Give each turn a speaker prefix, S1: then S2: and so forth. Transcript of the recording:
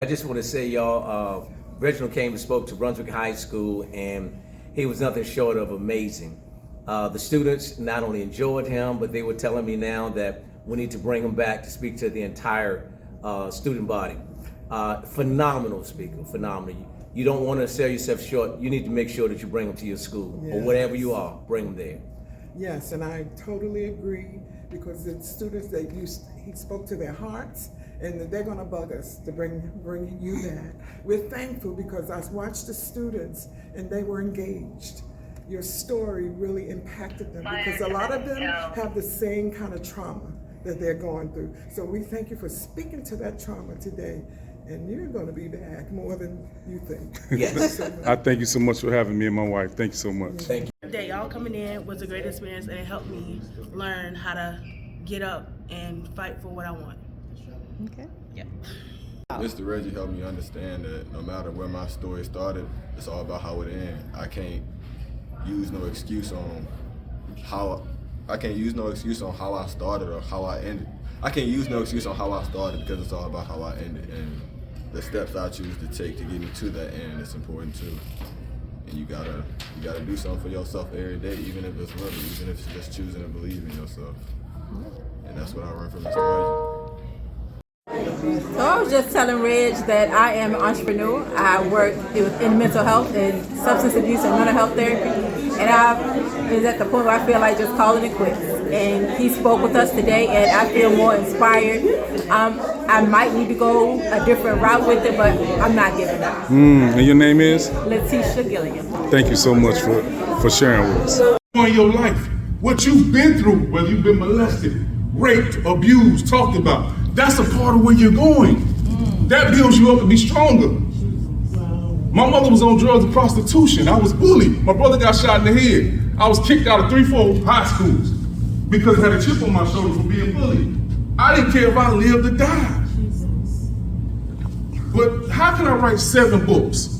S1: I just want to say, y'all, Reginald came and spoke to Brunswick High School, and he was nothing short of amazing. The students not only enjoyed him, but they were telling me now that we need to bring him back to speak to the entire student body. Phenomenal speaker, phenomenal. You don't want to sell yourself short. You need to make sure that you bring them to your school, or whatever you are, bring them there.
S2: Yes, and I totally agree, because the students he spoke to their hearts, and they're going to bug us to bring you back. We're thankful because I watched the students and they were engaged. Your story really impacted them because a lot of them have the same kind of trauma that they're going through. So we thank you for speaking to that trauma today, and you're going to be back more than you think.
S1: Yes.
S3: I thank you so much for having me and my wife. Thank you so much.
S1: Thank you.
S4: That y'all coming in was a great experience, and it helped me learn how to get up and fight for what I want.
S5: Okay.
S4: Yeah.
S6: Mr. Reggie helped me understand that no matter where my story started, it's all about how it ends. I can't use no excuse on how I started or how I ended. I can't use no excuse on how I started because it's all about how I ended, and the steps I choose to take to get me to that end is important too. And you gotta do something for yourself every day, even if it's little, even if it's just choosing to believe in yourself. And that's what I learned from Mr. Reggie.
S5: So I was just telling Reg that I am an entrepreneur. I work in mental health and substance abuse and mental health therapy. And I is at the point where I feel like just calling it quits. And he spoke with us today, and I feel more inspired. I might need to go a different route with it, but I'm not giving up.
S3: And your name is?
S5: Letitia Gilligan.
S3: Thank you so much for sharing with us.
S7: In your life, what you've been through, whether you've been molested, raped, abused, talked about, that's a part of where you're going. That builds you up to be stronger. My mother was on drugs and prostitution. I was bullied. My brother got shot in the head. I was kicked out of 3-4 high schools because I had a chip on my shoulder for being bullied. I didn't care if I lived or died. But how can I write 7 books